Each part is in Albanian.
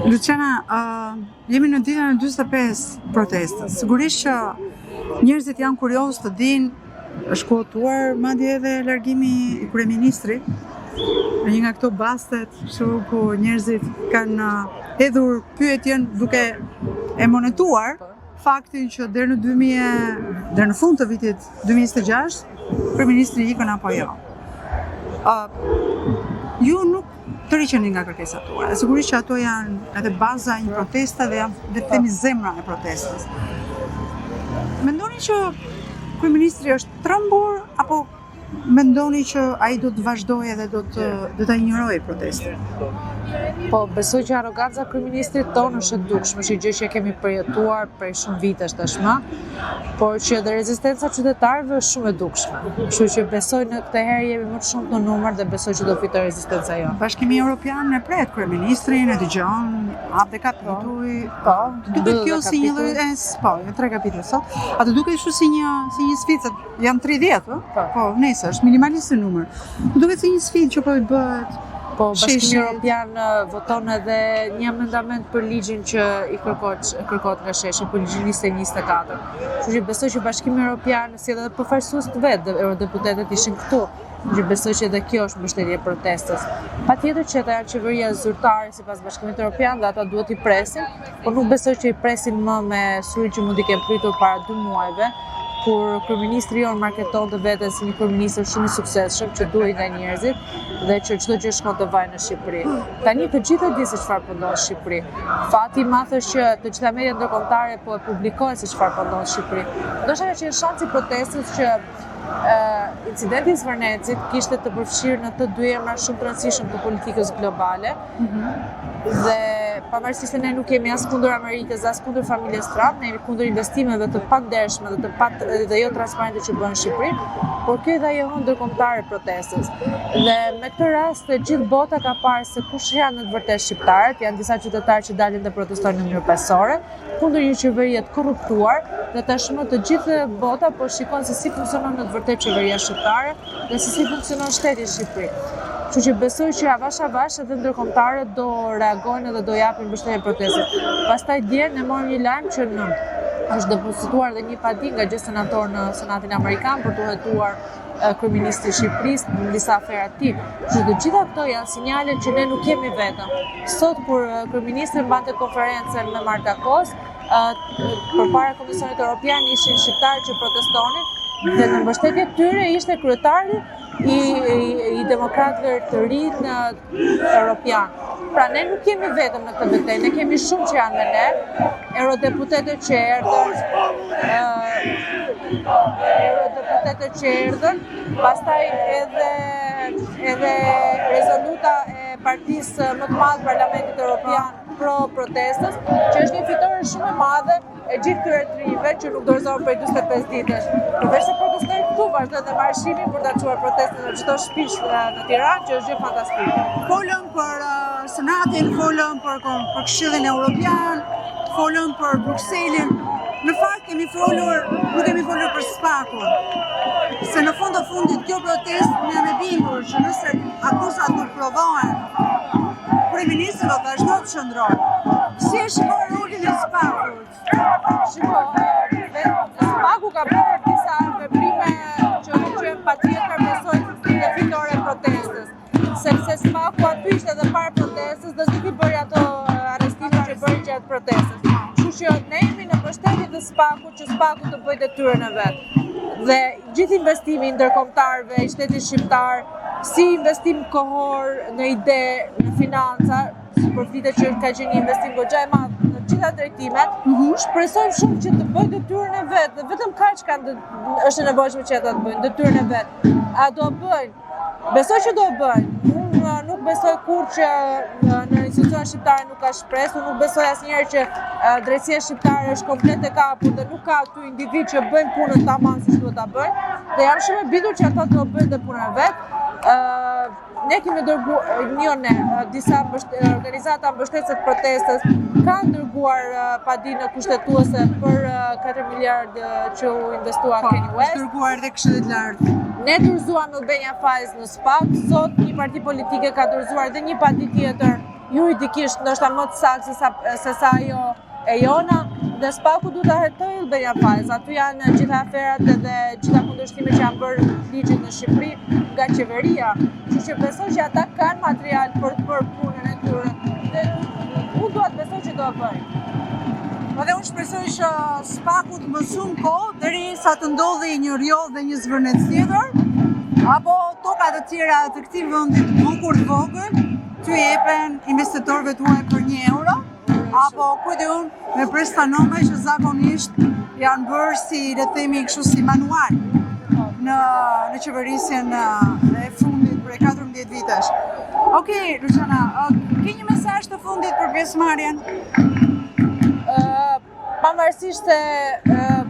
Luciana, jemi në ditën e 45 protestës. Sigurisht që njerëzit janë kurioz të dinë, është kohëtuar madje edhe largimi i kryeministrit në një nga këto bastet, kështu ku njerëzit kanë hedhur pyetjen duke e monituar faktin që deri në fund të vitit 2026 kryeministri ikën apo jo. Ju nuk të riqeni nga kërkesat tuaja. Sigurisht që ato janë edhe baza e një protesta dhe janë dhe themi zemra e protestës. Mendoni që kryeministri është trembur apo mendoni që ai do të vazhdojë dhe do ta injorojë protestën? Po, besoj që arroganca kryeministrit tonë është e dukshme, është gjë që kemi përjetuar prej shumë vitesh tashmë, por që edhe rezistenca qytetarëve është shumë e dukshme. Kështu që besoj në këtë herë jemi më shumë në numër dhe besoj që do fitoj rezistenca jonë. Bashkimi Evropian e pret kryeministrin, e dëgjon, hap dhe kapituj. Po, duket kjo si një lloj po, 3 kapituj sot. A të duket kështu si një sfidë, janë 30, po, nesër është minimalisht në numër. Duket si një sfidë që po i bëhet. Po, Bashkimi Evropian voton edhe një amendament për ligjin që i kërkohet nga Sheshi, për ligjin 2024. Kështu që besoj që Bashkimi Evropian, si edhe përfaqësues të vetë, eurodeputetët ishin këtu. Që besoj që edhe kjo është mbështetje e protestës. Patjetër që ata janë qeveria zyrtare sipas Bashkimit Evropian dhe ata duhet i presin, por nuk besoj që i presin më me syrin që mund t'i kenë pritur para 2 muajve, kur kryeministri jonë marketon të veten si një kryeministër shumë i suksesshëm që duhej nga njerëzit dhe që çdo gjë shkon të vajë në Shqipëri. Tani të gjithë e di se çfarë po ndodh në Shqipëri. Fati i madh është që të gjitha mediat ndërkombëtare po e publikojnë se çfarë po ndodh në Shqipëri. Ndoshta ka qenë shansi protestës që incidenti i Zvërnecit kishte të përfshirë në të dy emra shumë të rëndësishëm të politikës globale. Dhe pavarësisht se ne nuk jemi as kundër Amerikës, as kundër familjes Trump, ne jemi kundër investimeve të pandershme dhe jo transparente që bëhen në Shqipëri, por kjo dhe ajo ndërkombëtare protestës. Dhe me këtë rast gjithë bota ka parë se kush janë në të vërtetë shqiptarët, janë disa qytetarë që dalin dhe protestojnë në mënyrë pasore, kundër një qeverie të korruptuar, dhe tashmë të gjithë bota po shikon se si funksionon në të vërtetë qeveria shqiptare dhe se si funksionon shteti i Shqipërisë. Kështu që besoj që avash edhe ndërkombëtarët do reagojnë dhe do japin mbështetje protestës. Pastaj dje ne morëm një lajm që është depozituar dhe një padi nga gjë senator në Senatin Amerikan për të hetuar kryeministri i Shqipërisë në disa afera të tij. Kështu të gjitha këto janë sinjale që ne nuk jemi vetëm. Sot kur kryeministri mbante konferencën me Marta Kos, përpara Komisionit Evropian ishin shqiptarë që protestonin dhe në mbështetje tyre ishte kryetari i demokratëve të rinj Evropian. Pra ne nuk jemi vetëm në këtë betejë, ne kemi shumë që janë me ne, eurodeputetët që erdhën, pastaj edhe rezoluta e partisë më të madhe Parlamentit Evropian pro protestës, që është një fitore shumë e madhe e gjithë këtyre të rinjve që nuk dorëzohen prej 45 ditësh. Përveç se protestojnë këtu, vazhdojnë dhe marshimin për ta çuar protestën në çdo shtëpi në Tiranë, që është gjë fantastike. Folëm për Senatin, folëm për Këshillin Evropian, folëm për Brukselin. Në fakt nuk kemi folur për Spakun. Se në fund të fundit kjo protestë ne jemi bindur që nëse akuzat nuk provohen, kryeministri do vazhdo të shndrojë. Si e shikon rolin e Spakut? Spaku ka bërë disa veprime që patjetër besoj të fitore protestës. Sepse Spaku aty ishte edhe para protestës dhe nuk i bëri ato arrestimet që bëri gjatë protestës. Kështu që ne jemi në mbështetje të Spakut që Spaku të bëjë detyrën e vet. Dhe gjithë investimi ndërkombëtarëve i shtetit shqiptar, si investim kohor në ide, në financa, përfitet që ka qenë një investim goxha e madh në të gjitha drejtimet, shpresojmë shumë që të bëjë detyrën e vet, dhe vetëm kaq është e nevojshme që ata të bëjnë detyrën e vet. A do bëjnë? Besoj që do bëjnë. Unë nuk besoj kur që në institucionet shqiptare nuk ka shpresë, unë nuk besoj asnjëherë që drejtësia shqiptare është komplet e kapur dhe nuk ka aty individ që bëjnë punën tamam siç duhet ta bëjnë. Dhe jam shumë e bindur që ata do bëjnë dhe punën e vet. Ne kemi dërguar disa organizata mbështetëse të protestës kanë dërguar padi në kushtetuese për 4 miliardë që u investua Kanye West. Dërguar dhe Këshillit Lartë. Ne dorëzuam Albania Fajz në SPAK, sot një parti politike ka dorëzuar dhe një padi tjetër juridikisht ndoshta më të saktë se sa ajo e jona, dhe Spaku duhet ta hartojë Albania Files. Aty janë gjitha aferat edhe gjitha kundërshtimet që janë bërë ligjit në Shqipëri nga qeveria. Kështu që besoj që ata kanë material për të bërë punën e tyre. Dhe unë dua të besoj që do e bëjnë. Dhe unë shpresoj që Spaku të mëson kohë derisa të ndodhi një rjoll dhe një zvërnet tjetër, apo tokat të tjera të këtij vendi të bukur të vogël, t'u jepen investitorëve tuaj për 1 euro, apo kujt e unë me prestanome që zakonisht janë bërë si, le të themi kështu, si manual në qeverisjen e fundit për 14 vitesh. Okej, Luciana, ke një mesazh të fundit për pjesëmarrjen? Pavarësisht se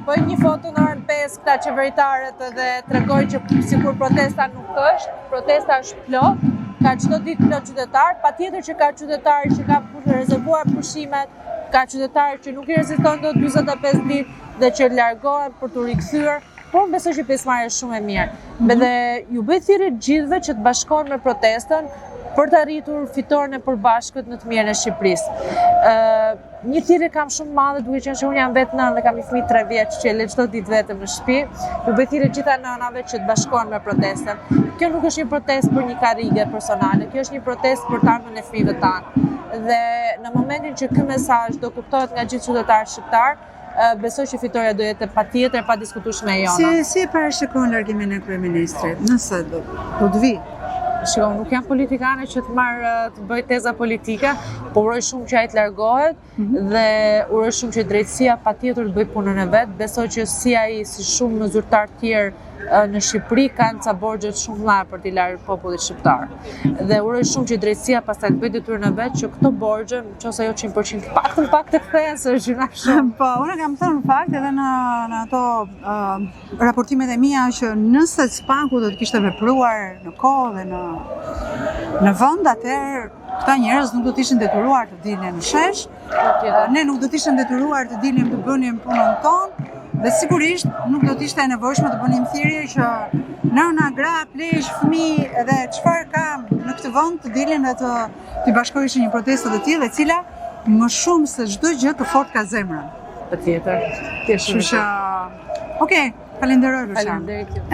bëj një foto në orën 5 këta qeveritarët dhe tregoj që sikur protesta nuk është, protesta është plot, ka çdo ditë plot qytetar, patjetër që ka qytetarë që ka rezervuar pushimet, ka qytetarë që nuk i reziston dot 45 ditë dhe që largohen për të rikthyer, por unë besoj që pjesëmarrja është shumë e mirë. Dhe ju bëj thirrje gjithëve që të bashkohen me protestën për të arritur fitoren e përbashkët në të mirën e Shqipërisë. Një thirrje kam shumë madhe, duke qenë që unë jam vetë nënë dhe kam një fëmijë 3 vjeç që le çdo ditë vetëm në shtëpi. Ju bëj thirrje gjitha nënave që të bashkohen me protestën. Kjo nuk është një protestë për një karrige personale, kjo është një protestë për të ardhmen e fëmijëve tanë. Dhe në momentin që ky mesazh do kuptohet nga gjithë qytetarët shqiptar, besoj që fitoria do jetë patjetër pa diskutueshme e jona. Si e parashikon largimin e kryeministrit? Nëse do të vi? Shiko, nuk jam politikane që të bëj teza politike, po uroj shumë që ai të largohet dhe uroj shumë që drejtësia patjetër të bëj punën e vet. Besoj që si ai si shumë zyrtar të tjerë në Shqipëri kanë ca borxhe shumë të mëdha për t'i larë popullit shqiptar. Dhe uroj shumë që drejtësia pastaj të bëjë detyrën e vet që këto borxhe, nëse jo 100%, pak të kthehen se është gjëna shumë. Po, unë kam thënë në fakt edhe në ato raportimet e mia që nëse Spaku do të kishte vepruar në kohë dhe në vend, atëherë këta njerëz nuk do të ishin detyruar të dilnin në shesh, ne nuk do të ishim detyruar të dilnim të bënim punën tonë, dhe sigurisht nuk do të ishte e nevojshme të bënim thirrje që nëna, gra, pleq, fëmijë edhe çfarë kam në këtë vend të dilin dhe të bashkoheshin një protestë të tillë, e cila më shumë se çdo gjë të fortë ka zemrën. Patjetër. Kështu që, okej, falenderoj Lucian. Faleminderit.